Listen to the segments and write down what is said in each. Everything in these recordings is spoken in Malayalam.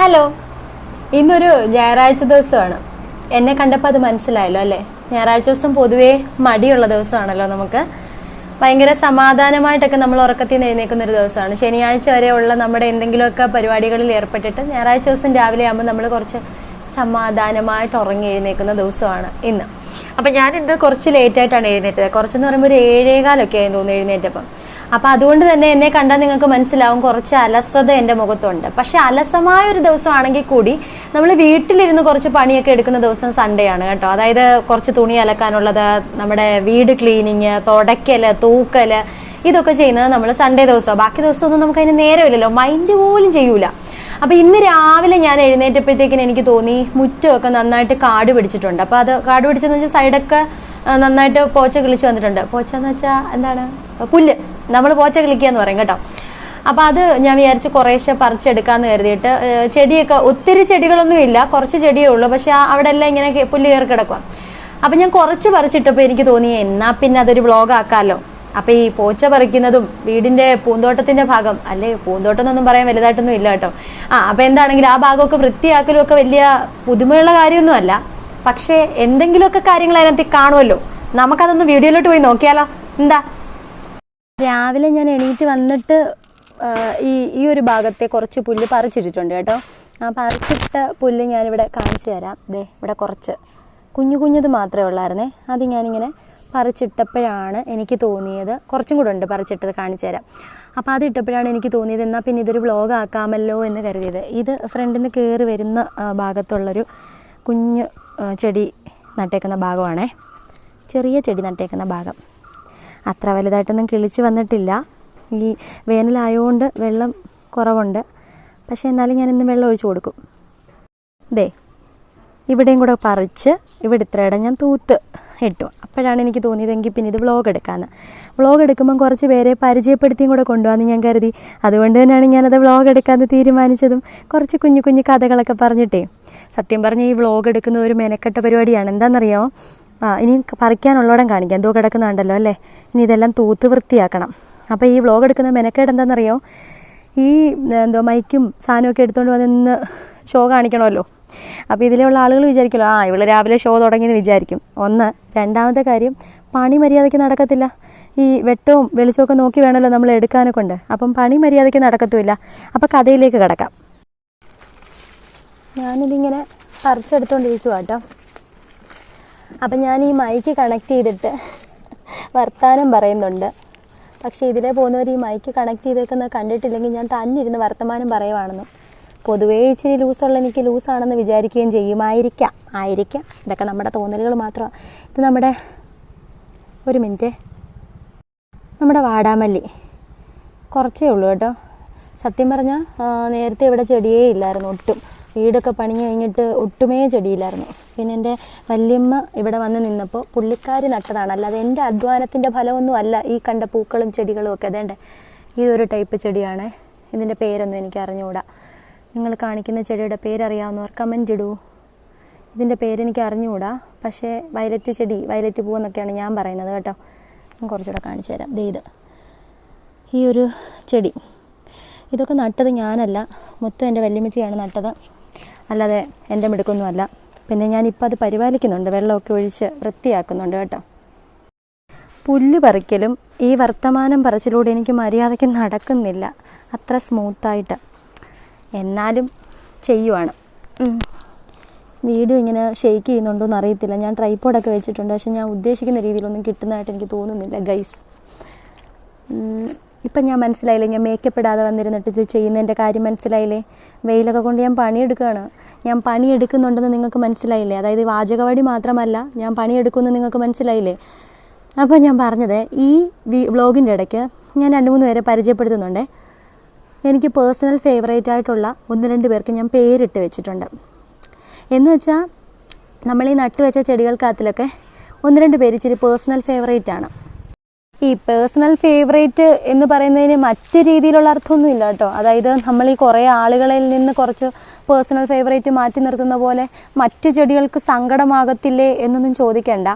ഹലോ, ഇന്നൊരു ഞായറാഴ്ച ദിവസമാണ്. എന്നെ കണ്ടപ്പോൾ അത് മനസ്സിലായല്ലോ അല്ലേ? ഞായറാഴ്ച ദിവസം പൊതുവേ മടിയുള്ള ദിവസമാണല്ലോ. നമുക്ക് ഭയങ്കര സമാധാനമായിട്ടൊക്കെ നമ്മൾ ഉറക്കത്തിൽ നിന്ന് എഴുന്നേൽക്കുന്ന ഒരു ദിവസമാണ്. ശനിയാഴ്ച വരെയുള്ള നമ്മുടെ എന്തെങ്കിലുമൊക്കെ പരിപാടികളിൽ ഏർപ്പെട്ടിട്ട് ഞായറാഴ്ച ദിവസം രാവിലെ ആകുമ്പോൾ നമ്മൾ കുറച്ച് സമാധാനമായിട്ട് ഉറങ്ങി എഴുന്നേൽക്കുന്ന ദിവസമാണ് ഇന്ന്. അപ്പം ഞാൻ ഇന്ന് കുറച്ച് ലേറ്റായിട്ടാണ് എഴുന്നേറ്റത്. കുറച്ചെന്ന് പറയുമ്പോൾ ഒരു 7:15 ആയി തോന്നുന്നു എഴുന്നേറ്റപ്പം. അപ്പം അതുകൊണ്ട് തന്നെ എന്നെ കണ്ടാൽ നിങ്ങൾക്ക് മനസ്സിലാവും കുറച്ച് അലസത എൻ്റെ മുഖത്തുണ്ട്. പക്ഷെ അലസമായ ഒരു ദിവസമാണെങ്കിൽ കൂടി നമ്മൾ വീട്ടിലിരുന്ന് കുറച്ച് പണിയൊക്കെ എടുക്കുന്ന ദിവസം സൺഡേ ആണ് കേട്ടോ. അതായത് കുറച്ച് തുണി അലക്കാനുള്ളത്, നമ്മുടെ വീട് ക്ലീനിങ്, തുടയ്ക്കല്, തൂക്കല്, ഇതൊക്കെ ചെയ്യുന്നത് നമ്മൾ സൺഡേ ദിവസമാണ്. ബാക്കി ദിവസമൊന്നും നമുക്ക് അതിന് നേരമില്ലല്ലോ, മൈൻഡ് പോലും ചെയ്യൂല. അപ്പം ഇന്ന് രാവിലെ ഞാൻ എഴുന്നേറ്റപ്പോഴത്തേക്കിന് എനിക്ക് തോന്നി മുറ്റമൊക്കെ നന്നായിട്ട് കാട് പിടിച്ചിട്ടുണ്ട്. അപ്പോൾ അത് കാട് പിടിച്ചെന്ന് വെച്ചാൽ സൈഡൊക്കെ നന്നായിട്ട് പോച്ച കിളിച്ച് വന്നിട്ടുണ്ട്. പോച്ച എന്ന് വെച്ചാൽ എന്താണ്? പുല്ല്. നമ്മൾ പോച്ച കിളിക്കുക എന്ന് പറയും കേട്ടോ. അപ്പം അത് ഞാൻ വിചാരിച്ച് കുറേശ്ശെ പറിച്ചെടുക്കാമെന്ന് കരുതിയിട്ട് ചെടിയൊക്കെ, ഒത്തിരി ചെടികളൊന്നും ഇല്ല, കുറച്ച് ചെടിയേ ഉള്ളൂ. പക്ഷെ അവിടെ എല്ലാം ഇങ്ങനെ പുല്ല് കയറി കിടക്കുക. അപ്പം ഞാൻ കുറച്ച് പറിച്ചിട്ടപ്പോൾ എനിക്ക് തോന്നി എന്നാൽ പിന്നെ അതൊരു വ്ളോഗാക്കാമല്ലോ. അപ്പം ഈ പോച്ച പറിക്കുന്നതും വീടിൻ്റെ പൂന്തോട്ടത്തിൻ്റെ ഭാഗം, അല്ലേ പൂന്തോട്ടം എന്നൊന്നും പറയാൻ വലുതായിട്ടൊന്നും ഇല്ല കേട്ടോ. അപ്പം എന്താണെങ്കിലും ആ ഭാഗമൊക്കെ വൃത്തിയാക്കലും ഒക്കെ വലിയ പുതുമയുള്ള കാര്യമൊന്നും അല്ല. പക്ഷേ എന്തെങ്കിലുമൊക്കെ കാര്യങ്ങൾ അതിനകത്ത് കാണുമല്ലോ. നമുക്കതൊന്ന് വീഡിയോയിലോട്ട് പോയി നോക്കിയാലോ? എന്താ? രാവിലെ ഞാൻ എണീറ്റ് വന്നിട്ട് ഈ ഒരു ഭാഗത്തെ കുറച്ച് പുല്ല് പറിച്ചിട്ടിട്ടുണ്ട് കേട്ടോ. ആ പറിച്ചിട്ട പുല്ല് ഞാനിവിടെ കാണിച്ചു തരാം. ദേ ഇവിടെ കുറച്ച് കുഞ്ഞത് മാത്രമേ ഉള്ളായിരുന്നേ. അത് ഞാനിങ്ങനെ പറിച്ചിട്ടപ്പോഴാണ് എനിക്ക് തോന്നിയത്, കുറച്ചും കൂടെ ഉണ്ട് പറിച്ചിട്ടത്, കാണിച്ചു തരാം. അപ്പോൾ അത് ഇട്ടപ്പോഴാണ് എനിക്ക് തോന്നിയത് എന്നാൽ പിന്നെ ഇതൊരു വ്ളോഗ് ആക്കാമല്ലോ എന്ന് കരുതിയത്. ഇത് ഫ്രണ്ടിൽ നിന്ന് കയറി വരുന്ന ഭാഗത്തുള്ളൊരു കുഞ്ഞ് ചെടി നട്ടേക്കുന്ന ഭാഗമാണേ. ചെറിയ ചെടി നട്ടേക്കുന്ന ഭാഗം അത്ര വലുതായിട്ടൊന്നും കിളിച്ച് വന്നിട്ടില്ല. ഈ വേനലായതുകൊണ്ട് വെള്ളം കുറവുണ്ട്. പക്ഷേ എന്നാലും ഞാൻ ഇന്ന് വെള്ളം ഒഴിച്ചു കൊടുക്കും. ദേ ഇവിടെയും കൂടെ പറിച്ച് ഇവിടെ ഇത്രയിടം ഞാൻ തൂത്ത് ഇട്ടു. അപ്പോഴാണ് എനിക്ക് തോന്നിയതെങ്കിൽ പിന്നെ ഇത് വ്ളോഗ് എടുക്കാമെന്ന്. വ്ളോഗ് എടുക്കുമ്പം കുറച്ച് പേരെ പരിചയപ്പെടുത്തിയും കൂടെ കൊണ്ടുപോകാമെന്ന് ഞാൻ കരുതി. അതുകൊണ്ട് തന്നെയാണ് ഞാനത് വ്ളോഗ് എടുക്കാമെന്ന് തീരുമാനിച്ചതും. കുറച്ച് കുഞ്ഞു കഥകളൊക്കെ പറഞ്ഞിട്ടേ. സത്യം പറഞ്ഞ ഈ വ്ളോഗ് എടുക്കുന്ന ഒരു മെനക്കെട്ട പരിപാടിയാണ്. എന്താണെന്നറിയാമോ? ഇനി പറിക്കാനുള്ളോടം കാണിക്കാം. എന്തോ കിടക്കുന്നുണ്ടല്ലോ അല്ലേ? ഇനി ഇതെല്ലാം തൂത്ത് വൃത്തിയാക്കണം. അപ്പോൾ ഈ വ്ളോഗ് എടുക്കുന്ന മെനക്കേട് എന്താണെന്നറിയാമോ? ഈ മൈക്കും സാധനമൊക്കെ എടുത്തുകൊണ്ട് വന്ന് ഷോ കാണിക്കണമല്ലോ. അപ്പോൾ ഇതിലുള്ള ആളുകൾ വിചാരിക്കുമല്ലോ, ഇവള് രാവിലെ ഷോ തുടങ്ങിയെന്ന് വിചാരിക്കും. ഒന്ന്. രണ്ടാമത്തെ കാര്യം, പണി മര്യാദയ്ക്ക് നടക്കത്തില്ല. ഈ വെട്ടവും വെളിച്ചമൊക്കെ നോക്കി വേണമല്ലോ നമ്മൾ എടുക്കാനൊക്കെ ഉണ്ട്. അപ്പം പണി മര്യാദയ്ക്ക് നടക്കത്തുമില്ല. അപ്പോൾ കഥയിലേക്ക് കിടക്കാം. ഞാനിതിങ്ങനെ പറിച്ചെടുത്തോണ്ടിരിക്കുക കേട്ടോ. അപ്പം ഞാൻ ഈ മൈക്ക് കണക്ട് ചെയ്തിട്ട് വർത്താനം പറയുന്നുണ്ട്. പക്ഷേ ഇതിലെ പോകുന്നവർ ഈ മൈക്ക് കണക്ട് ചെയ്തേക്കുന്നത് കണ്ടിട്ടില്ലെങ്കിൽ ഞാൻ തന്നെ ഇരുന്ന് വർത്തമാനം പറയുവാണെന്നും. പൊതുവേ ഇച്ചിരി ലൂസുള്ള എനിക്ക് ലൂസാണെന്ന് വിചാരിക്കുകയും ചെയ്യുമായിരിക്കാം. ഇതൊക്കെ നമ്മുടെ തോന്നലുകൾ മാത്രമാണ്. ഇത് ഒരു മിനിറ്റ്, നമ്മുടെ വാടാമല്ലി കുറച്ചേ ഉള്ളൂ കേട്ടോ. സത്യം പറഞ്ഞാൽ നേരത്തെ ഇവിടെ ചെടിയേ ഇല്ലായിരുന്നു ഒട്ടും. വീടൊക്കെ പണിഞ്ഞ് കഴിഞ്ഞിട്ട് ഒട്ടുമേ ചെടിയില്ലായിരുന്നു. പിന്നെ എൻ്റെ വല്യമ്മ ഇവിടെ വന്ന് നിന്നപ്പോൾ പുള്ളിക്കാരി നട്ടതാണ്, അല്ലാതെ എൻ്റെ അധ്വാനത്തിൻ്റെ ഫലമൊന്നും അല്ല ഈ കണ്ട പൂക്കളും ചെടികളും ഒക്കെ. അതേണ്ടേ ഇതൊരു ടൈപ്പ് ചെടിയാണ്. ഇതിൻ്റെ പേരൊന്നും എനിക്ക് അറിഞ്ഞുകൂടാ. നിങ്ങൾ കാണിക്കുന്ന ചെടിയുടെ പേരറിയാവുന്നവർ കമൻ്റ് ഇടൂ. ഇതിൻ്റെ പേരെനിക്ക് അറിഞ്ഞുകൂടാ. പക്ഷേ വയലറ്റ് ചെടി, വയലറ്റ് പൂവെന്നൊക്കെയാണ് ഞാൻ പറയുന്നത് കേട്ടോ. ഞാൻ കുറച്ചുകൂടെ കാണിച്ചു തരാം. ഇത് ഈ ഒരു ചെടി, ഇതൊക്കെ നട്ടത് ഞാനല്ല, മൊത്തം എൻ്റെ വല്യമ്മച്ചിയാണ് നട്ടത്, അല്ലാതെ എൻ്റെ മിടുക്കൊന്നുമല്ല. പിന്നെ ഞാനിപ്പോൾ അത് പരിപാലിക്കുന്നുണ്ട്, വെള്ളമൊക്കെ ഒഴിച്ച് വൃത്തിയാക്കുന്നുണ്ട് കേട്ടോ. പുല്ല് പറിക്കലും ഈ വർത്തമാനം പറച്ചിലൂടെ എനിക്ക് മര്യാദയ്ക്ക് നടക്കുന്നില്ല അത്ര സ്മൂത്തായിട്ട്. എന്നാലും ചെയ്യുവാണ്. വീഡിയോ ഇങ്ങനെ ഷെയ്ക്ക് ചെയ്യുന്നുണ്ടോ എന്ന് അറിയത്തില്ല. ഞാൻ ട്രൈപോഡൊക്കെ വെച്ചിട്ടുണ്ട്. പക്ഷെ ഞാൻ ഉദ്ദേശിക്കുന്ന രീതിയിലൊന്നും കിട്ടുന്നതായിട്ട് എനിക്ക് തോന്നുന്നില്ല ഗൈസ്. ഇപ്പം ഞാൻ മനസ്സിലായില്ലേ, ഞാൻ മേക്കപ്പ് ഇടാതെ വന്നിരുന്നിട്ട് ഇത് ചെയ്യുന്നതിൻ്റെ കാര്യം മനസ്സിലായില്ലേ? വെയിലൊക്കെ കൊണ്ട് ഞാൻ പണിയെടുക്കുകയാണ്. ഞാൻ പണിയെടുക്കുന്നുണ്ടെന്ന് നിങ്ങൾക്ക് മനസ്സിലായില്ലേ? അതായത് വാചകവടി മാത്രമല്ല, ഞാൻ പണിയെടുക്കുമെന്ന് നിങ്ങൾക്ക് മനസ്സിലായില്ലേ? അപ്പോൾ ഞാൻ പറഞ്ഞത്, ഈ വ്ളോഗിൻ്റെ ഇടയ്ക്ക് ഞാൻ 2-3 പേരെ പരിചയപ്പെടുത്തുന്നുണ്ട്. എനിക്ക് പേഴ്സണൽ ഫേവറേറ്റ് ആയിട്ടുള്ള 1-2 പേർക്ക് ഞാൻ പേരിട്ട് വെച്ചിട്ടുണ്ട്. എന്ന് വെച്ചാൽ നമ്മൾ ഈ നട്ടുവെച്ച ചെടികൾക്കകത്തിലൊക്കെ 1-2 പേര് ഇച്ചിരി പേഴ്സണൽ ഫേവറേറ്റ് ആണ്. ഈ പേഴ്സണൽ ഫേവറേറ്റ് എന്ന് പറയുന്നതിന് മറ്റ് രീതിയിലുള്ള അർത്ഥമൊന്നും ഇല്ല കേട്ടോ. അതായത് നമ്മൾ ഈ കുറേ ആളുകളിൽ നിന്ന് കുറച്ച് പേഴ്സണൽ ഫേവറേറ്റ് മാറ്റി നിർത്തുന്ന പോലെ മറ്റ് ചെടികൾക്ക് സങ്കടമാകത്തില്ലേ എന്നൊന്നും ചോദിക്കേണ്ട.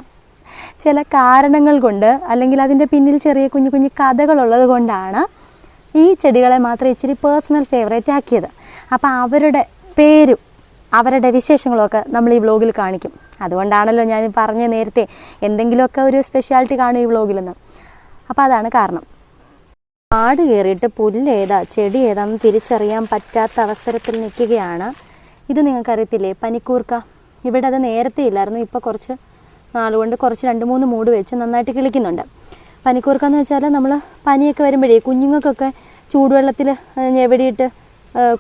ചില കാരണങ്ങൾ കൊണ്ട്, അല്ലെങ്കിൽ അതിൻ്റെ പിന്നിൽ ചെറിയ കുഞ്ഞു കഥകളുള്ളത് കൊണ്ടാണ് ഈ ചെടികളെ മാത്രം ഇച്ചിരി പേഴ്സണൽ ഫേവറേറ്റ് ആക്കിയത്. അപ്പോൾ അവരുടെ പേരും അവരുടെ വിശേഷങ്ങളൊക്കെ നമ്മൾ ഈ വ്ളോഗിൽ കാണിക്കും. അതുകൊണ്ടാണല്ലോ ഞാൻ പറഞ്ഞ നേരത്തെ എന്തെങ്കിലുമൊക്കെ ഒരു സ്പെഷ്യാലിറ്റി കാണും ഈ വ്ളോഗിലെന്ന്. അപ്പോൾ അതാണ് കാരണം. കാട് കയറിയിട്ട് പുല്ലേതാ ചെടി ഏതാണെന്ന് തിരിച്ചറിയാൻ പറ്റാത്ത അവസരത്തിൽ നിൽക്കുകയാണ്. ഇത് നിങ്ങൾക്കറിയത്തില്ലേ, പനിക്കൂർക്ക. ഇവിടെ അത് നേരത്തെ ഇല്ലായിരുന്നു, ഇപ്പോൾ കുറച്ച് നാളുകൊണ്ട് കുറച്ച് 2-3 മൂട് വെച്ച് നന്നായിട്ട് കിളിക്കുന്നുണ്ട്. പനിക്കൂർക്ക എന്ന് വെച്ചാൽ നമ്മൾ പനിയൊക്കെ വരുമ്പോഴേ കുഞ്ഞുങ്ങൾക്കൊക്കെ ചൂടുവെള്ളത്തിൽ ഞെവടിയിട്ട്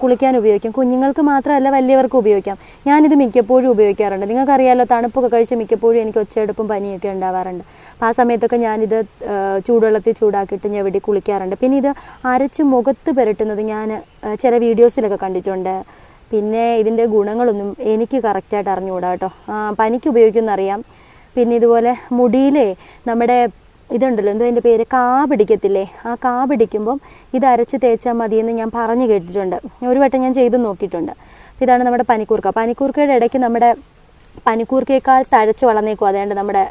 കുളിക്കാൻ ഉപയോഗിക്കും. കുഞ്ഞുങ്ങൾക്ക് മാത്രമല്ല വലിയവർക്കും ഉപയോഗിക്കാം. ഞാനിത് മിക്കപ്പോഴും ഉപയോഗിക്കാറുണ്ട്. നിങ്ങൾക്കറിയാമല്ലോ, തണുപ്പൊക്കെ കഴിച്ച് മിക്കപ്പോഴും എനിക്ക് ഒച്ചയെടുപ്പും പനിയൊക്കെ ഉണ്ടാവാറുണ്ട്. അപ്പോൾ ആ സമയത്തൊക്കെ ഞാനിത് ചൂടുവെള്ളത്തിൽ ചൂടാക്കിയിട്ട് ഞെവടി കുളിക്കാറുണ്ട്. പിന്നെ ഇത് അരച്ച് മുഖത്ത് പുരട്ടുന്നത് ഞാൻ ചില വീഡിയോസിലൊക്കെ കണ്ടിട്ടുണ്ട്. പിന്നെ ഇതിൻ്റെ ഗുണങ്ങളൊന്നും എനിക്ക് കറക്റ്റായിട്ട് അറിഞ്ഞുകൂടാ കേട്ടോ. പനിക്ക് ഉപയോഗിക്കുമെന്നറിയാം. പിന്നെ ഇതുപോലെ മുടിയിലേ നമ്മുടെ ഇതുണ്ടല്ലോ, എന്തോ അതിൻ്റെ പേര്, കാ പിടിക്കത്തില്ലേ, ആ കാ പിടിക്കുമ്പം ഇത് അരച്ച് തേച്ചാൽ മതിയെന്ന് ഞാൻ പറഞ്ഞു കേട്ടിട്ടുണ്ട്. ഒരു വട്ടം ഞാൻ ചെയ്തു നോക്കിയിട്ടുണ്ട്. ഇതാണ് നമ്മുടെ പനിക്കൂർക്ക. പനിക്കൂർക്കയുടെ ഇടയ്ക്ക് നമ്മുടെ പനിക്കൂർക്കയേക്കാൾ തഴച്ച് വളർന്നേക്കും. അതേണ്ട നമ്മുടെ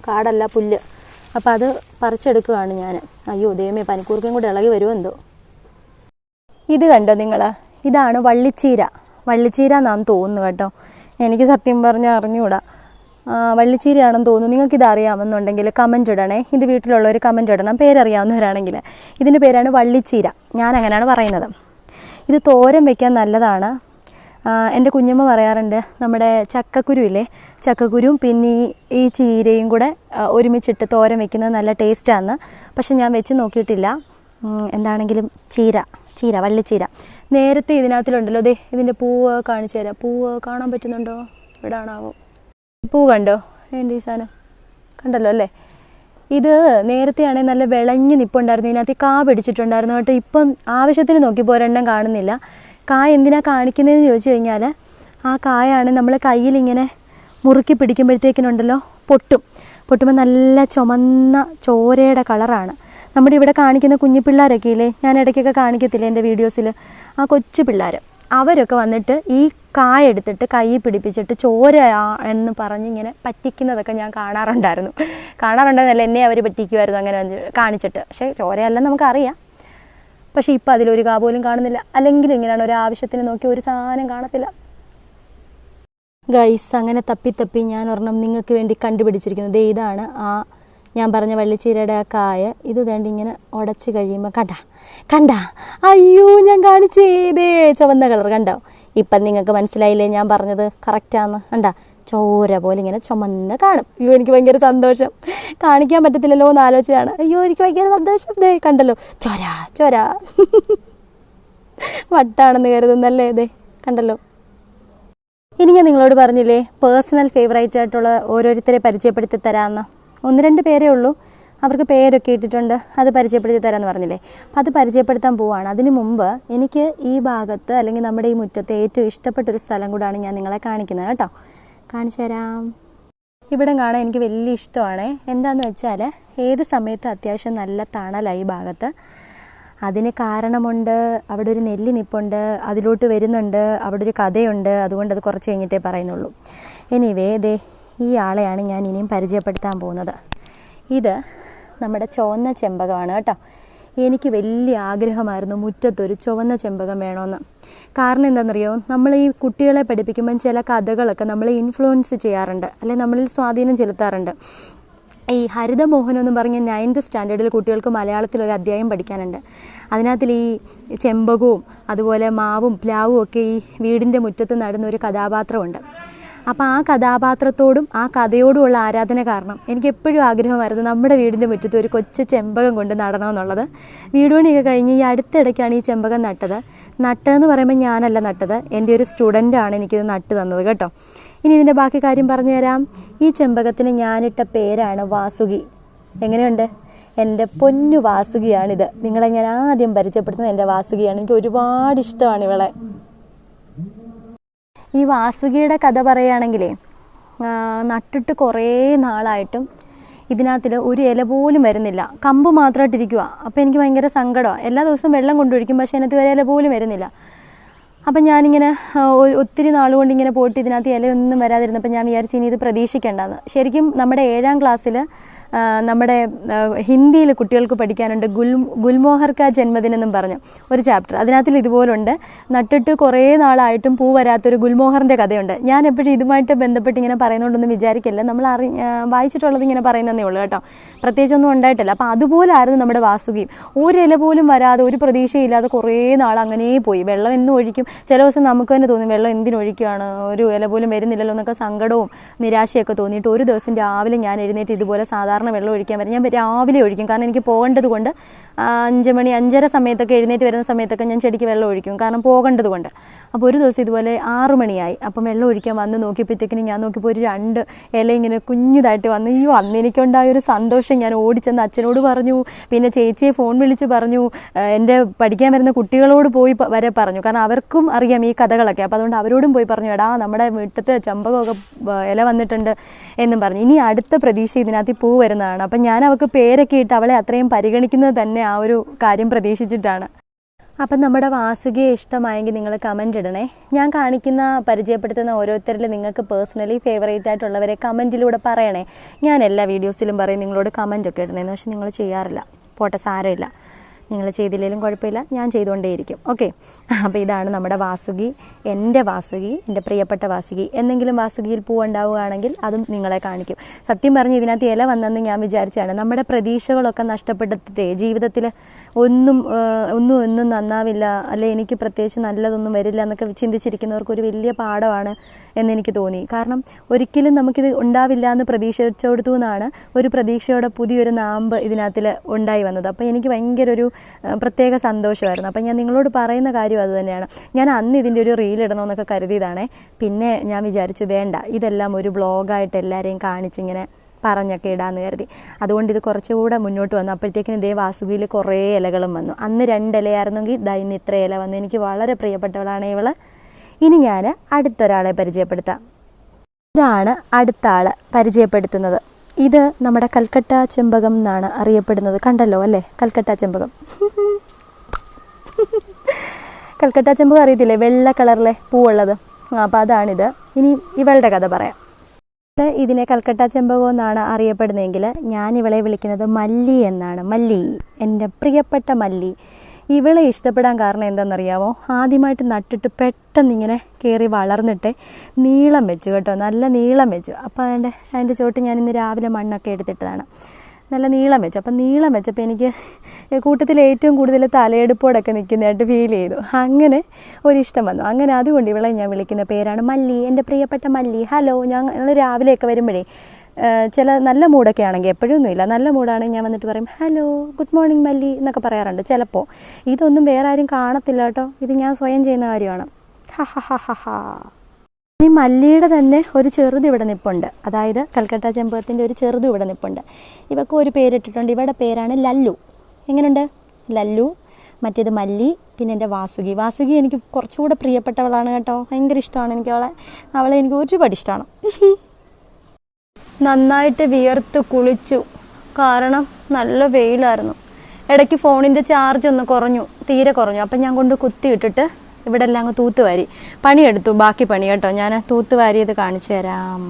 കാടല്ല പുല്ല്. അപ്പോൾ അത് പറിച്ചെടുക്കുകയാണ് ഞാൻ. അയ്യോ ദൈവമേ, പനിക്കൂർക്കയും കൂടെ ഇളകി വരുമോ എന്തോ. ഇത് കണ്ടോ നിങ്ങൾ, ഇതാണ് വള്ളിച്ചീര. വള്ളിച്ചീര എന്നാന്ന് തോന്നുന്നു കേട്ടോ, എനിക്ക് സത്യം പറഞ്ഞാൽ അറിഞ്ഞുകൂടാ. വള്ളിച്ചീരയാണെന്ന് തോന്നുന്നു. നിങ്ങൾക്കിത് അറിയാമെന്നുണ്ടെങ്കിൽ കമൻറ്റ് ഇടണേ. ഇത് വീട്ടിലുള്ളവർ കമൻറ്റ് ഇടണം, പേരറിയാവുന്നവരാണെങ്കിൽ. ഇതിൻ്റെ പേരാണ് വള്ളിച്ചീര. ഞാൻ അങ്ങനെയാണ് പറയുന്നത്. ഇത് തോരൻ വയ്ക്കാൻ നല്ലതാണ്. എൻ്റെ കുഞ്ഞമ്മ പറയാറുണ്ട്, നമ്മുടെ ചക്കക്കുരു ഇല്ലേ, ചക്കക്കുരും പിന്നെ ഈ ചീരയും കൂടെ ഒരുമിച്ചിട്ട് തോരൻ വയ്ക്കുന്നത് നല്ല ടേസ്റ്റാണ്. പക്ഷെ ഞാൻ വെച്ച് നോക്കിയിട്ടില്ല. എന്താണെങ്കിലും വള്ളിച്ചീര നേരത്തെ ഇതിനകത്തിലുണ്ടല്ലോ. ദേ ഇതിൻ്റെ പൂവ് കാണിച്ചു തരാം. പൂവ് കാണാൻ പറ്റുന്നുണ്ടോ? ഇവിടെ ആണാവോ? പൂ കണ്ടോ? എൻ്റെ ഈ സാധനം കണ്ടല്ലോ അല്ലേ. ഇത് നേരത്തെയാണെങ്കിൽ നല്ല വിളഞ്ഞ് നിൽപ്പുണ്ടായിരുന്നു. ഇതിനകത്ത് കാ പിടിച്ചിട്ടുണ്ടായിരുന്നു കേട്ടോ. ഇപ്പം ആവശ്യത്തിന് നോക്കിയപ്പോൾ ഒരെണ്ണം കാണുന്നില്ല. കായ എന്തിനാണ് കാണിക്കുന്നതെന്ന് ചോദിച്ചു കഴിഞ്ഞാൽ, ആ കായാണ് നമ്മൾ കയ്യിലിങ്ങനെ മുറുക്കി പിടിക്കുമ്പോഴത്തേക്കിനുണ്ടല്ലോ പൊട്ടുമ്പോൾ നല്ല ചുമന്ന ചോരയുടെ കളറാണ്. നമ്മുടെ ഇവിടെ കാണിക്കുന്ന കുഞ്ഞു പിള്ളേരൊക്കെ ഇല്ലേ, ഞാൻ ഇടയ്ക്കൊക്കെ കാണിക്കത്തില്ലേ എൻ്റെ വീഡിയോസിൽ, ആ കൊച്ചു പിള്ളേർ, അവരൊക്കെ വന്നിട്ട് ഈ കായ എടുത്തിട്ട് കൈ പിടിപ്പിച്ചിട്ട് ചോര എന്ന് പറഞ്ഞിങ്ങനെ പറ്റിക്കുന്നതൊക്കെ ഞാൻ കാണാറുണ്ടെന്നല്ല, എന്നെ അവർ പറ്റിക്കുമായിരുന്നു അങ്ങനെ കാണിച്ചിട്ട്. പക്ഷേ ചോരയല്ലെന്ന് നമുക്കറിയാം. പക്ഷേ ഇപ്പം അതിലൊരു കാ പോലും കാണുന്നില്ല. അല്ലെങ്കിൽ ഇങ്ങനെയാണ്, ഒരു ആവശ്യത്തിന് നോക്കി ഒരു സാധനം കാണത്തില്ല. ഗൈസ്, അങ്ങനെ തപ്പി ഞാൻ ഒരെണ്ണം നിങ്ങൾക്ക് വേണ്ടി കണ്ടുപിടിച്ചിരിക്കുന്നത്. ഇതാണ് ആ ഞാൻ പറഞ്ഞ വള്ളിച്ചീരയുടെ ആ കായ. ഇത് വേണ്ടി ഇങ്ങനെ ഉടച്ച് കഴിയുമ്പോൾ കണ്ട അയ്യോ, ഞാൻ കാണിച്ചേ, ഇതേ ചുവന്ന കളർ കണ്ടോ? ഇപ്പം നിങ്ങൾക്ക് മനസ്സിലായില്ലേ ഞാൻ പറഞ്ഞത് കറക്റ്റാന്ന്? കണ്ട ചോര പോലെ ഇങ്ങനെ ചുമന്ന് കാണും. അയ്യോ, എനിക്ക് ഭയങ്കര സന്തോഷം. കാണിക്കാൻ പറ്റത്തില്ലല്ലോ എന്ന് ആലോചിച്ചാണ്. അയ്യോ, എനിക്ക് ഭയങ്കര സന്തോഷം. ദേ കണ്ടല്ലോ, ചോര വട്ടാണെന്ന് കരുതുന്നല്ലേ. ദേ കണ്ടല്ലോ. ഇനി ഞാൻ നിങ്ങളോട് പറഞ്ഞില്ലേ പേഴ്സണൽ ഫേവറേറ്റ് ആയിട്ടുള്ള ഓരോരുത്തരെ പരിചയപ്പെടുത്തി തരാമെന്ന്. 1-2 പേരേ ഉള്ളൂ, അവർക്ക് പേരൊക്കെ ഇട്ടിട്ടുണ്ട്. അത് പരിചയപ്പെടുത്തി തരാമെന്ന് പറഞ്ഞില്ലേ. അപ്പം അത് പരിചയപ്പെടുത്താൻ പോവാണ്. അതിന് മുമ്പ് എനിക്ക് ഈ ഭാഗത്ത് അല്ലെങ്കിൽ നമ്മുടെ ഈ മുറ്റത്ത് ഏറ്റവും ഇഷ്ടപ്പെട്ടൊരു സ്ഥലം കൂടാണ് ഞാൻ നിങ്ങളെ കാണിക്കുന്നത് കേട്ടോ. കാണിച്ചു തരാം. ഇവിടം കാണാൻ എനിക്ക് വലിയ ഇഷ്ടമാണ്. എന്താണെന്ന് വെച്ചാൽ ഏത് സമയത്തും അത്യാവശ്യം നല്ല തണലായി ഈ ഭാഗത്ത്. അതിന് കാരണമുണ്ട്. അവിടെ ഒരു നെല്ലി നിപ്പുണ്ട്, അതിലോട്ട് വരുന്നുണ്ട്. അവിടെ ഒരു കഥയുണ്ട്. അതുകൊണ്ട് അത് കുറച്ച് കഴിഞ്ഞിട്ടേ പറയുന്നുള്ളൂ. എനിവേ, ദേ ഈ ആളെയാണ് ഞാൻ ഇനിയും പരിചയപ്പെടുത്താൻ പോകുന്നത്. ഇത് നമ്മുടെ ചുവന്ന ചെമ്പകമാണ് കേട്ടോ. എനിക്ക് വലിയ ആഗ്രഹമായിരുന്നു മുറ്റത്തൊരു ചുവന്ന ചെമ്പകം വേണമെന്ന്. കാരണം എന്താണെന്നറിയോ, നമ്മൾ ഈ കുട്ടികളെ പഠിപ്പിക്കുമ്പം ചില കഥകളൊക്കെ നമ്മളെ ഇൻഫ്ലുവൻസ് ചെയ്യാറുണ്ട്, അല്ലെങ്കിൽ നമ്മളിൽ സ്വാധീനം ചെലുത്താറുണ്ട്. ഈ ഹരിതമോഹനം എന്ന് പറഞ്ഞ 9th സ്റ്റാൻഡേർഡിൽ കുട്ടികൾക്ക് മലയാളത്തിലൊരു അധ്യായം പഠിക്കാനുണ്ട്. അതിനകത്തിൽ ഈ ചെമ്പകവും അതുപോലെ മാവും പ്ലാവും ഒക്കെ ഈ വീടിൻ്റെ മുറ്റത്ത് നടുന്ന ഒരു കഥാപാത്രമുണ്ട്. അപ്പോൾ ആ കഥാപാത്രത്തോടും ആ കഥയോടുമുള്ള ആരാധന കാരണം എനിക്ക് എപ്പോഴും ആഗ്രഹമായിരുന്നു നമ്മുടെ വീടിൻ്റെ മുറ്റത്ത് ഒരു കൊച്ചു ചെമ്പകം കൊണ്ട് നടണമെന്നുള്ളത്. വീട് പണിയൊക്കെ കഴിഞ്ഞ് ഈ അടുത്തിടയ്ക്കാണ് ഈ ചെമ്പകം നട്ടതെന്ന് പറയുമ്പോൾ ഞാനല്ല നട്ടത്, എൻ്റെ ഒരു സ്റ്റുഡൻ്റാണ് എനിക്കിത് നട്ട് തന്നത് കേട്ടോ. ഇനി ഇതിൻ്റെ ബാക്കി കാര്യം പറഞ്ഞു തരാം. ഈ ചെമ്പകത്തിന് ഞാനിട്ട പേരാണ് വാസുകി. എങ്ങനെയുണ്ട്? എൻ്റെ പൊന്നു വാസുകിയാണിത്. നിങ്ങളെ ഞാൻ ആദ്യം പരിചയപ്പെടുത്തുന്നത് എൻ്റെ വാസുകിയാണ്. എനിക്ക് ഒരുപാട് ഇഷ്ടമാണ് ഇവളെ. ഈ വാസുകിയുടെ കഥ പറയുകയാണെങ്കിലേ, നട്ടിട്ട് കുറേ നാളായിട്ടും ഇതിനകത്തിൽ ഒരു ഇല പോലും വരുന്നില്ല, കമ്പ് മാത്രമായിട്ടിരിക്കുക. അപ്പോൾ എനിക്ക് ഭയങ്കര സങ്കടമാണ്. എല്ലാ ദിവസവും വെള്ളം കൊണ്ടൊഴിക്കും, പക്ഷേ അതിനകത്ത് ഒരു ഇല പോലും വരുന്നില്ല. അപ്പം ഞാനിങ്ങനെ ഒത്തിരി നാളുകൊണ്ട് ഇങ്ങനെ പോയിട്ട് ഇതിനകത്ത് ഇലയൊന്നും വരാതിരുന്നപ്പോൾ ഞാൻ വിചാരിച്ചു ഇനി ഇത് പ്രതീക്ഷിക്കേണ്ടെന്ന്. ശരിക്കും നമ്മുടെ 7ാം ക്ലാസ്സിൽ നമ്മുടെ ഹിന്ദിയിൽ കുട്ടികൾക്ക് പഠിക്കാനുണ്ട് ഗുൽമോഹർ കാ ജന്മദിനം എന്നും പറഞ്ഞു ഒരു ചാപ്റ്റർ. അതിനകത്തിൽ ഇതുപോലുണ്ട്, നട്ടിട്ട് കുറേ നാളായിട്ടും പൂ വരാത്തൊരു ഗുൽമോഹറിൻ്റെ കഥയുണ്ട്. ഞാൻ എപ്പോഴും ഇതുമായിട്ട് ബന്ധപ്പെട്ട് ഇങ്ങനെ പറയുന്നതുകൊണ്ടൊന്നും വിചാരിക്കില്ല, നമ്മൾ വായിച്ചിട്ടുള്ളത് ഇങ്ങനെ പറയുന്നതേ ഉള്ളൂ കേട്ടോ, പ്രത്യേകിച്ചൊന്നും ഉണ്ടായിട്ടില്ല. അപ്പോൾ അതുപോലായിരുന്നു നമ്മുടെ വാസുകിയും. ഒരില പോലും വരാതെ ഒരു പ്രതീക്ഷയില്ലാതെ കുറേ നാൾ അങ്ങനെ പോയി. വെള്ളം എന്നും ഒഴിക്കും, ചില ദിവസം നമുക്ക് തന്നെ തോന്നും വെള്ളം എന്തിനൊഴിക്കുകയാണ്, ഒരു ഇല പോലും വരുന്നില്ലല്ലോ എന്നൊക്കെ സങ്കടവും നിരാശയൊക്കെ തോന്നിയിട്ട് ഒരു ദിവസം രാവിലെ ഞാൻ എഴുന്നേറ്റ് ഇതുപോലെ സാധാരണ വെള്ളം ഒഴിക്കാൻ വരും. ഞാൻ രാവിലെ ഒഴിക്കും, കാരണം എനിക്ക് പോകേണ്ടത് കൊണ്ട് 5 മണി 5:30 സമയത്തൊക്കെ എഴുന്നേറ്റ് വരുന്ന സമയത്തൊക്കെ ഞാൻ ചെടിക്ക് വെള്ളം ഒഴിക്കും, കാരണം പോകേണ്ടത് കൊണ്ട്. അപ്പോൾ ഒരു ദിവസം ഇതുപോലെ 6 മണിയായി, അപ്പം വെള്ളം ഒഴിക്കാൻ വന്ന് നോക്കിയപ്പോഴത്തേക്കിനും ഞാൻ നോക്കിയപ്പോൾ ഒരു 2 ഇല ഇങ്ങനെ കുഞ്ഞിതായിട്ട് വന്നു. അയ്യോ, അന്ന് എനിക്കുണ്ടായൊരു സന്തോഷം. ഞാൻ ഓടിച്ചെന്ന് അച്ഛനോട് പറഞ്ഞു, പിന്നെ ചേച്ചിയെ ഫോൺ വിളിച്ച് പറഞ്ഞു, എൻ്റെ പഠിക്കാൻ വരുന്ന കുട്ടികളോട് പോയി വരെ പറഞ്ഞു, കാരണം അവർക്കും അറിയാം ഈ കഥകളൊക്കെ. അപ്പോൾ അതുകൊണ്ട് അവരോടും പോയി പറഞ്ഞു, എടാ നമ്മുടെ വീട്ടിലത്തെ ചെമ്പകമൊക്കെ ഇല വന്നിട്ടുണ്ട് എന്നും പറഞ്ഞു. ഇനി അടുത്ത പ്രതീക്ഷ ഇതിനകത്ത് പൂ വരുന്നതാണ്. അപ്പം ഞാൻ അവൾക്ക് പേരൊക്കെ ഇട്ട് അവളെ അത്രയും പരിഗണിക്കുന്നത് തന്നെ ആ ഒരു കാര്യം പ്രതീക്ഷിച്ചിട്ടാണ്. അപ്പം നമ്മുടെ വാസുകിയെ ഇഷ്ടമായെങ്കിൽ നിങ്ങൾ കമൻ്റ് ഇടണേ. ഞാൻ പരിചയപ്പെടുത്തുന്ന ഓരോരുത്തരിൽ നിങ്ങൾക്ക് പേഴ്സണലി ഫേവറേറ്റ് ആയിട്ടുള്ളവരെ കമൻറ്റിലൂടെ പറയണേ. ഞാൻ എല്ലാ വീഡിയോസിലും പറയും നിങ്ങളോട് കമൻറ്റൊക്കെ ഇടണേന്ന്, പക്ഷെ നിങ്ങൾ ചെയ്യാറില്ല. പോട്ടെ, സാരമില്ല, നിങ്ങൾ ചെയ്തില്ലെങ്കിലും കുഴപ്പമില്ല, ഞാൻ ചെയ്തുകൊണ്ടേയിരിക്കും. ഓക്കെ, അപ്പോൾ ഇതാണ് നമ്മുടെ വാസുകി, എൻ്റെ വാസുകി, എൻ്റെ പ്രിയപ്പെട്ട വാസുകി. എന്തെങ്കിലും വാസുകിയിൽ പൂവുണ്ടാവുകയാണെങ്കിൽ അതും നിങ്ങളെ കാണിക്കും. സത്യം പറഞ്ഞ് ഇതിനകത്ത് ഇല വന്നെന്ന് ഞാൻ വിചാരിച്ചാണ്. നമ്മുടെ പ്രതീക്ഷകളൊക്കെ നഷ്ടപ്പെട്ടിട്ടേ ജീവിതത്തിൽ ഒന്നും നന്നാവില്ല, അല്ലെ എനിക്ക് പ്രത്യേകിച്ച് നല്ലതൊന്നും വരില്ല എന്നൊക്കെ ചിന്തിച്ചിരിക്കുന്നവർക്ക് ഒരു വലിയ പാഠമാണ് എന്നെനിക്ക് തോന്നി. കാരണം ഒരിക്കലും നമുക്കിത് ഉണ്ടാവില്ല എന്ന് പ്രതീക്ഷിച്ചെടുത്തു എന്നാണ് ഒരു പ്രതീക്ഷയോടെ പുതിയൊരു നാമ്പ് ഇതിനകത്തിൽ ഉണ്ടായി വന്നത്. അപ്പോൾ എനിക്ക് ഭയങ്കര ഒരു പ്രത്യേക സന്തോഷമായിരുന്നു. അപ്പം ഞാൻ നിങ്ങളോട് പറയുന്ന കാര്യം അത് തന്നെയാണ്. ഞാൻ അന്ന് ഇതിൻ്റെ ഒരു റീലിടണമെന്നൊക്കെ കരുതിയതാണേ. പിന്നെ ഞാൻ വിചാരിച്ചു വേണ്ട, ഇതെല്ലാം ഒരു വ്ളോഗായിട്ട് എല്ലാവരെയും കാണിച്ചിങ്ങനെ പറഞ്ഞൊക്കെ ഇടാമെന്ന് കരുതി. അതുകൊണ്ട് ഇത് കുറച്ചുകൂടെ മുന്നോട്ട് വന്നു. അപ്പോഴത്തേക്കിനും ഇതേ വാസുകിയിൽ കുറേ ഇലകളും വന്നു. അന്ന് 2 ഇലയായിരുന്നെങ്കിൽ ഇന്ന് ഇത്ര ഇല വന്നു. എനിക്ക് വളരെ പ്രിയപ്പെട്ടവളാണ് ഇവള്. ഇനി ഞാൻ അടുത്തൊരാളെ പരിചയപ്പെടുത്താം. ഇതാണ് അടുത്ത ആൾ പരിചയപ്പെടുത്തുന്നത്. ഇത് നമ്മുടെ കൽക്കട്ട ചെമ്പകം എന്നാണ് അറിയപ്പെടുന്നത്. കണ്ടല്ലോ അല്ലേ, കൽക്കട്ട ചെമ്പകം. കൽക്കട്ട ചെമ്പകം അറിയത്തില്ലേ, വെള്ള കളറിലെ പൂവുള്ളത്. അപ്പോൾ അതാണിത്. ഇനി ഇവളുടെ കഥ പറയാം. ഇതിനെ കൽക്കട്ട ചെമ്പകം എന്നാണ് അറിയപ്പെടുന്നതെങ്കിൽ ഞാൻ ഇവളെ വിളിക്കുന്നത് മല്ലി എന്നാണ്. മല്ലി, എൻ്റെ പ്രിയപ്പെട്ട മല്ലി. ഇവളെ ഇഷ്ടപ്പെടാൻ കാരണം എന്താണെന്നറിയാമോ? ആദ്യമായിട്ട് നട്ടിട്ട് പെട്ടെന്നിങ്ങനെ കയറി വളർന്നിട്ട് നീളം വെച്ചു കേട്ടോ, നല്ല നീളം വെച്ചു. അപ്പോൾ അതിൻ്റെ ചോട്ട് ഞാൻ ഇന്ന് രാവിലെ മണ്ണൊക്കെ എടുത്തിട്ടതാണ്. നല്ല നീളം വെച്ചു. അപ്പം നീളം വെച്ചപ്പോൾ എനിക്ക് കൂട്ടത്തിൽ ഏറ്റവും കൂടുതൽ തലയെടുപ്പോടൊക്കെ നിൽക്കുന്നതായിട്ട് ഫീൽ ചെയ്തു. അങ്ങനെ ഒരിഷ്ടം വന്നു. അങ്ങനെ അതുകൊണ്ട് ഇവളെ ഞാൻ വിളിക്കുന്ന പേരാണ് മല്ലി, എൻ്റെ പ്രിയപ്പെട്ട മല്ലി. ഹലോ, ഞങ്ങൾ രാവിലെയൊക്കെ വരുമ്പോഴേ ചില നല്ല മൂഡൊക്കെ ആണെങ്കിൽ, എപ്പോഴൊന്നും ഇല്ല, നല്ല മൂഡാണെങ്കിൽ ഞാൻ വന്നിട്ട് പറയും ഹലോ ഗുഡ് മോർണിംഗ് മല്ലി എന്നൊക്കെ പറയാറുണ്ട് ചിലപ്പോൾ. ഇതൊന്നും വേറെ ആരും കാണത്തില്ല കേട്ടോ, ഇത് ഞാൻ സ്വയം ചെയ്യുന്ന കാര്യമാണ്. ഈ മല്ലിയുടെ തന്നെ ഒരു ചെറുത് ഇവിടെ നിൽപ്പുണ്ട്, അതായത് കൽക്കട്ട ചെമ്പകത്തിൻ്റെ ഒരു ചെറുത് ഇവിടെ നിൽപ്പുണ്ട്. ഇവക്ക് ഒരു പേരിട്ടിട്ടുണ്ട്. ഇവരുടെ പേരാണ് ലല്ലു. എങ്ങനെയുണ്ട് ലല്ലു? മറ്റേത് മല്ലി, പിന്നെ എൻ്റെ വാസുകി. വാസുകി എനിക്ക് കുറച്ചുകൂടെ പ്രിയപ്പെട്ടവളാണ് കേട്ടോ, ഭയങ്കര ഇഷ്ടമാണ് എനിക്ക് അവളെ എനിക്ക് ഒരുപാട് ഇഷ്ടമാണ്. നന്നായിട്ട് വിയർത്ത് കുളിച്ചു, കാരണം നല്ല വെയിലായിരുന്നു. ഇടയ്ക്ക് ഫോണിൻ്റെ ചാർജ് ഒന്ന് തീരെ കുറഞ്ഞു. അപ്പം ഞാൻ കൊണ്ട് കുത്തിയിട്ടിട്ട് ഇവിടെ എല്ലാം അങ്ങ് തൂത്തുവാരി പണിയെടുത്തു. ബാക്കി പണി കേട്ടോ, ഞാൻ തൂത്തുവാരിയത് കാണിച്ചു തരാം.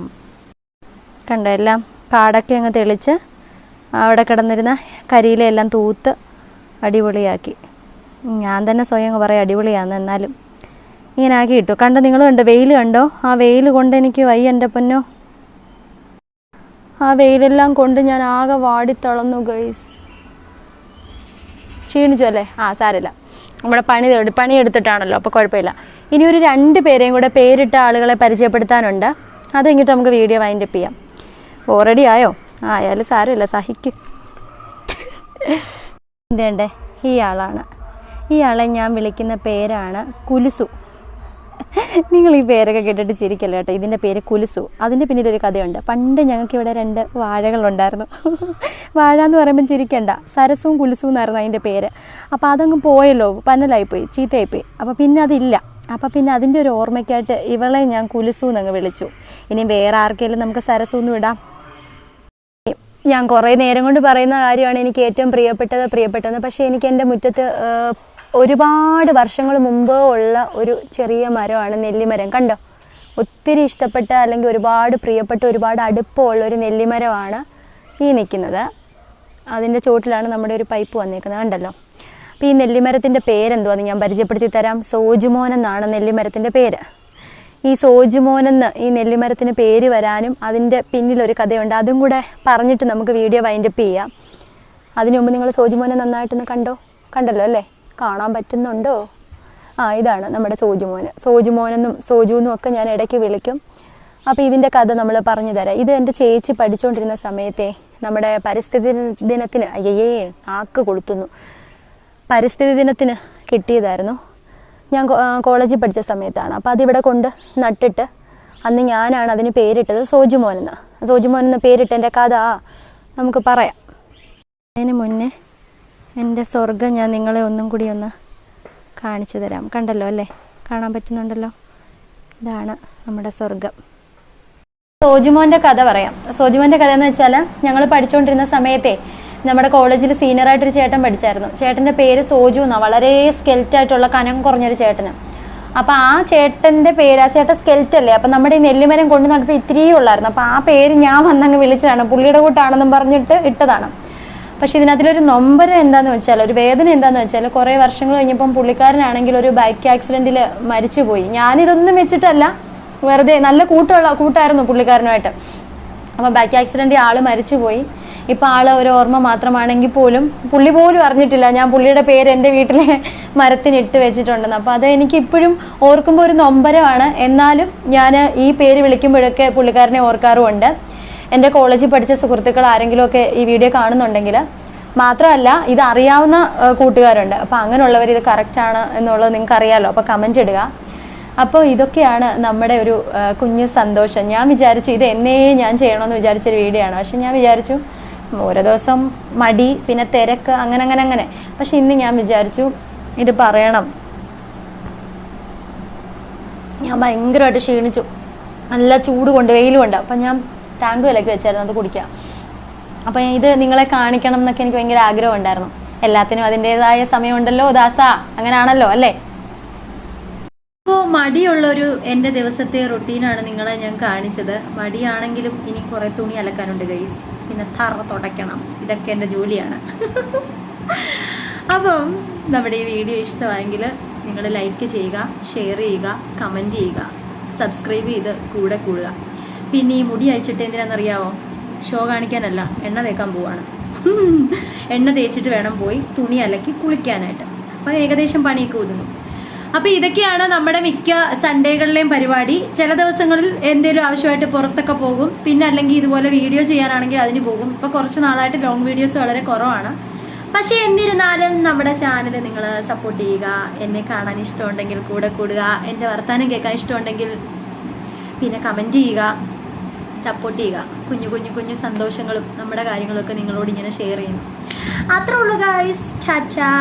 കണ്ടോ, എല്ലാം കാടൊക്കെ അങ്ങ് തെളിച്ച് അവിടെ കിടന്നിരുന്ന കരിയിലെല്ലാം തൂത്ത് അടിപൊളിയാക്കി. ഞാൻ തന്നെ സ്വയം പറയാം അടിപൊളിയാന്ന്. എന്നാലും ഇങ്ങനെ ആക്കി ഇട്ടു. കണ്ടോ, നിങ്ങൾ കണ്ടോ വെയിൽ കണ്ടോ? ആ വെയിൽ കൊണ്ട് എനിക്ക് വയ്യ എൻ്റെ പൊന്നോ. ആ വെയിലെല്ലാം കൊണ്ട് ഞാൻ ആകെ വാടിത്തളർന്നു ഗൈസ്. ക്ഷീണിച്ചു അല്ലേ? സാരമില്ല, നമ്മുടെ പണിയെടുത്തിട്ടാണല്ലോ, അപ്പോൾ കുഴപ്പമില്ല. ഇനി ഒരു 2 പേരെയും കൂടെ പേരിട്ട ആളുകളെ പരിചയപ്പെടുത്താനുണ്ട്. അത് കഴിഞ്ഞിട്ട് നമുക്ക് വീഡിയോ വൈൻഡപ്പ് ചെയ്യാം. ഓൾറെഡി ആയോ? ആയാലും സാരമില്ല, സഹിക്ക്. എന്തേണ്ടേ, ഈ ആളാണ്. ഈ ആളെ ഞാൻ വിളിക്കുന്ന പേരാണ് കുലുസു. നിങ്ങൾ ഈ പേരൊക്കെ കേട്ടിട്ട് ചിരിക്കല്ലോ കേട്ടോ. ഇതിൻ്റെ പേര് കുലുസു. അതിൻ്റെ പിന്നിലൊരു കഥയുണ്ട്. പണ്ട് ഞങ്ങൾക്ക് ഇവിടെ 2 വാഴകളുണ്ടായിരുന്നു. വാഴ എന്ന് പറയുമ്പം ചിരിക്കണ്ട, സരസും കുലുസും എന്നായിരുന്നു അതിൻ്റെ പേര്. അപ്പോൾ അതങ്ങ് പോയല്ലോ, പന്നലായിപ്പോയി, ചീത്തയായിപ്പോയി. അപ്പോൾ പിന്നെ അതില്ല. അപ്പോൾ പിന്നെ അതിൻ്റെ ഒരു ഓർമ്മയ്ക്കായിട്ട് ഇവളെ ഞാൻ കുലുസു എന്നങ്ങ് വിളിച്ചു. ഇനി വേറെ ആർക്കെങ്കിലും നമുക്ക് സരസു എന്ന് വിടാം. ഞാൻ കുറേ നേരം കൊണ്ട് പറയുന്ന കാര്യമാണ് എനിക്ക് ഏറ്റവും പ്രിയപ്പെട്ടത്. പക്ഷേ എനിക്ക് എൻ്റെ മുറ്റത്ത് ഒരുപാട് വർഷങ്ങൾ മുമ്പ് ഉള്ള ഒരു ചെറിയ മരമാണ് നെല്ലിമരം. കണ്ടോ, ഒത്തിരി ഇഷ്ടപ്പെട്ട അല്ലെങ്കിൽ ഒരുപാട് പ്രിയപ്പെട്ട ഒരുപാട് അടുപ്പമുള്ള ഒരു നെല്ലിമരമാണ് ഈ നിൽക്കുന്നത് അതിൻ്റെ ചോട്ടിലാണ് നമ്മുടെ ഒരു പൈപ്പ് വന്നേക്കുന്നത്, കണ്ടല്ലോ. അപ്പോൾ ഈ നെല്ലിമരത്തിൻ്റെ പേരെന്തുവാന്ന് ഞാൻ പരിചയപ്പെടുത്തി തരാം. സോജുമോൻ എന്നാണ് നെല്ലിമരത്തിൻ്റെ പേര്. ഈ സോജുമോനെന്ന് ഈ നെല്ലിമരത്തിന് പേര് വരാനും അതിൻ്റെ പിന്നിലൊരു കഥയുണ്ട്. അതും കൂടെ പറഞ്ഞിട്ട് നമുക്ക് വീഡിയോ വൈൻഡപ്പ് ചെയ്യാം. അതിനു മുമ്പ് നിങ്ങൾ സോജുമോനെ നന്നായിട്ടൊന്ന് കണ്ടല്ലോ അല്ലേ? കാണാൻ പറ്റുന്നുണ്ടോ? ഇതാണ് നമ്മുടെ സോജുമോനെന്നും സോജു എന്നും ഒക്കെ ഞാൻ ഇടയ്ക്ക് വിളിക്കും. അപ്പോൾ ഇതിൻ്റെ കഥ നമ്മൾ പറഞ്ഞു തരാം. ഇത് എൻ്റെ ചേച്ചി പഠിച്ചുകൊണ്ടിരുന്ന സമയത്തെ നമ്മുടെ പരിസ്ഥിതി ദിനത്തിന് ആക്ക് കൊളുത്തുന്നു, പരിസ്ഥിതി ദിനത്തിന് കിട്ടിയതായിരുന്നു. ഞാൻ കോളേജിൽ പഠിച്ച സമയത്താണ്. അപ്പോൾ അതിവിടെ കൊണ്ട് നട്ടിട്ട് അന്ന് ഞാനാണ് അതിന് പേരിട്ടത് സോജുമോനെന്ന് പേരിട്ടതിൻ്റെ കഥ നമുക്ക് പറയാം. അതിന് മുന്നേ എൻ്റെ സ്വർഗം ഞാൻ നിങ്ങളെ ഒന്നും കൂടി ഒന്ന് കാണിച്ചു തരാം. കണ്ടല്ലോ അല്ലേ? കാണാൻ പറ്റുന്നുണ്ടല്ലോ? ഇതാണ് നമ്മുടെ സ്വർഗം. സോജുമോൻ്റെ കഥ പറയാം. സോജുമോൻ്റെ കഥ എന്ന് വെച്ചാൽ ഞങ്ങൾ പഠിച്ചുകൊണ്ടിരുന്ന സമയത്തെ നമ്മുടെ കോളേജിൽ സീനിയറായിട്ടൊരു ചേട്ടൻ പഠിച്ചായിരുന്നു. ചേട്ടൻ്റെ പേര് സോജു എന്നാണ്. വളരെ സ്കെൽറ്റായിട്ടുള്ള കനം കുറഞ്ഞൊരു ചേട്ടന്. അപ്പോൾ ആ ചേട്ടൻ്റെ പേര്, ആ ചേട്ടൻ സ്കെൽറ്റല്ലേ, അപ്പം നമ്മുടെ ഈ നെല്ലിമരം കൊണ്ട് നട്ടപ്പോൾ ഇത്തിരിയേ ഉള്ളായിരുന്നു. അപ്പോൾ ആ പേര് ഞാൻ വന്നങ്ങ് വിളിച്ചതാണ്, പുള്ളിയുടെ കൂട്ടാണെന്നും പറഞ്ഞിട്ട് ഇട്ടതാണ്. പക്ഷെ ഇതിനകത്തിലൊരു നൊമ്പരം എന്താന്ന് വെച്ചാൽ, ഒരു വേദന എന്താന്ന് വെച്ചാൽ, കുറേ വർഷങ്ങൾ കഴിഞ്ഞപ്പം പുള്ളിക്കാരനാണെങ്കിൽ ഒരു ബൈക്ക് ആക്സിഡൻറ്റിൽ മരിച്ചുപോയി. ഞാനിതൊന്നും വെച്ചിട്ടല്ല, വെറുതെ നല്ല കൂട്ടായിരുന്നു പുള്ളിക്കാരനുമായിട്ട്. അപ്പോൾ ബൈക്ക് ആക്സിഡൻറ്റിൽ ആൾ മരിച്ചുപോയി. ഇപ്പം ആൾ ഒരു ഓർമ്മ മാത്രമാണെങ്കിൽ പോലും പുള്ളി പോലും അറിഞ്ഞിട്ടില്ല ഞാൻ പുള്ളിയുടെ പേര് എൻ്റെ വീട്ടിലെ മരത്തിന് ഇട്ട് വെച്ചിട്ടുണ്ടെന്ന്. അപ്പോൾ അത് എനിക്ക് ഇപ്പോഴും ഓർക്കുമ്പോൾ ഒരു നൊമ്പരമാണ്. എന്നാലും ഞാൻ ഈ പേര് വിളിക്കുമ്പോഴൊക്കെ പുള്ളിക്കാരനെ ഓർക്കാറുമുണ്ട്. എൻ്റെ കോളേജിൽ പഠിച്ച സുഹൃത്തുക്കൾ ആരെങ്കിലുമൊക്കെ ഈ വീഡിയോ കാണുന്നുണ്ടെങ്കിൽ, മാത്രമല്ല ഇത് അറിയാവുന്ന കൂട്ടുകാരുണ്ട്, അപ്പോൾ അങ്ങനെയുള്ളവർ ഇത് കറക്റ്റാണ് എന്നുള്ളത് നിങ്ങൾക്ക് അറിയാമല്ലോ. അപ്പോൾ കമൻ്റ് ഇടുക. അപ്പോൾ ഇതൊക്കെയാണ് നമ്മുടെ ഒരു കുഞ്ഞു സന്തോഷം. ഞാൻ വിചാരിച്ചു ഇത് എന്നേ ഞാൻ ചെയ്യണമെന്ന് വിചാരിച്ചൊരു വീഡിയോ ആണ്. പക്ഷെ ഞാൻ വിചാരിച്ചു ഓരോ ദിവസം മടി, പിന്നെ തിരക്ക്, അങ്ങനെ. പക്ഷെ ഇന്ന് ഞാൻ വിചാരിച്ചു ഇത് പറയണം. ഞാൻ ഭയങ്കരമായിട്ട് ക്ഷീണിച്ചു, നല്ല ചൂട് കൊണ്ട്, വെയിൽ കൊണ്ട്. അപ്പം ഞാൻ ടാങ്ക് വിലക്ക് വെച്ചായിരുന്നു അത് കുടിക്കാം. അപ്പം ഇത് നിങ്ങളെ കാണിക്കണം എന്നൊക്കെ എനിക്ക് ഭയങ്കര ആഗ്രഹം ഉണ്ടായിരുന്നു. എല്ലാത്തിനും അതിൻ്റെതായ സമയമുണ്ടല്ലോ ദാസ, അങ്ങനെയാണല്ലോ അല്ലേ? അപ്പോൾ മടിയുള്ളൊരു എൻ്റെ ദിവസത്തെ റൊട്ടീനാണ് നിങ്ങളെ ഞാൻ കാണിച്ചത്. മടിയാണെങ്കിലും ഇനി കുറേ തുണി അലക്കാനുണ്ട് ഗൈസ്, പിന്നെ തറ തുടയ്ക്കണം, ഇതൊക്കെ എൻ്റെ ജോലിയാണ്. അപ്പം നമ്മുടെ ഈ വീഡിയോ ഇഷ്ടമായെങ്കിൽ നിങ്ങൾ ലൈക്ക് ചെയ്യുക, ഷെയർ ചെയ്യുക, കമൻറ്റ് ചെയ്യുക, സബ്സ്ക്രൈബ് ചെയ്ത് കൂടെ കൂടുക. പിന്നെ ഈ മുടി അയച്ചിട്ട് എന്തിനാണെന്നറിയാവോ? ഷോ കാണിക്കാനല്ല, എണ്ണ തേക്കാൻ പോവാണ്. എണ്ണ തേച്ചിട്ട് വേണം പോയി തുണി അലക്കി കുളിക്കാനായിട്ട്. അപ്പോൾ ഏകദേശം പണിയൊക്കെ ഒതുങ്ങും. അപ്പോൾ ഇതൊക്കെയാണ് നമ്മുടെ മിക്ക സൺഡേകളിലെയും പരിപാടി. ചില ദിവസങ്ങളിൽ എന്തെങ്കിലും ആവശ്യമായിട്ട് പുറത്തൊക്കെ പോകും, പിന്നെ അല്ലെങ്കിൽ ഇതുപോലെ വീഡിയോ ചെയ്യാനാണെങ്കിൽ അതിന് പോകും. ഇപ്പോൾ കുറച്ച് നാളായിട്ട് ലോങ് വീഡിയോസ് വളരെ കുറവാണ്. പക്ഷേ എന്നിരുന്നാലും നമ്മുടെ ചാനൽ നിങ്ങൾ സപ്പോർട്ട് ചെയ്യുക. എന്നെ കാണാൻ ഇഷ്ടമുണ്ടെങ്കിൽ കൂടെ കൂടുക, എൻ്റെ വർത്തമാനം കേൾക്കാൻ ഇഷ്ടമുണ്ടെങ്കിൽ പിന്നെ കമൻറ്റ് ചെയ്യുക, സപ്പോർട്ട് ചെയ്യുക. കുഞ്ഞു സന്തോഷങ്ങളും നമ്മുടെ കാര്യങ്ങളൊക്കെ നിങ്ങളോട് ഇങ്ങനെ ഷെയർ ചെയ്യുന്നു. അത്രേ ഉള്ളൂ ഗൈസ്. ടാറ്റാ.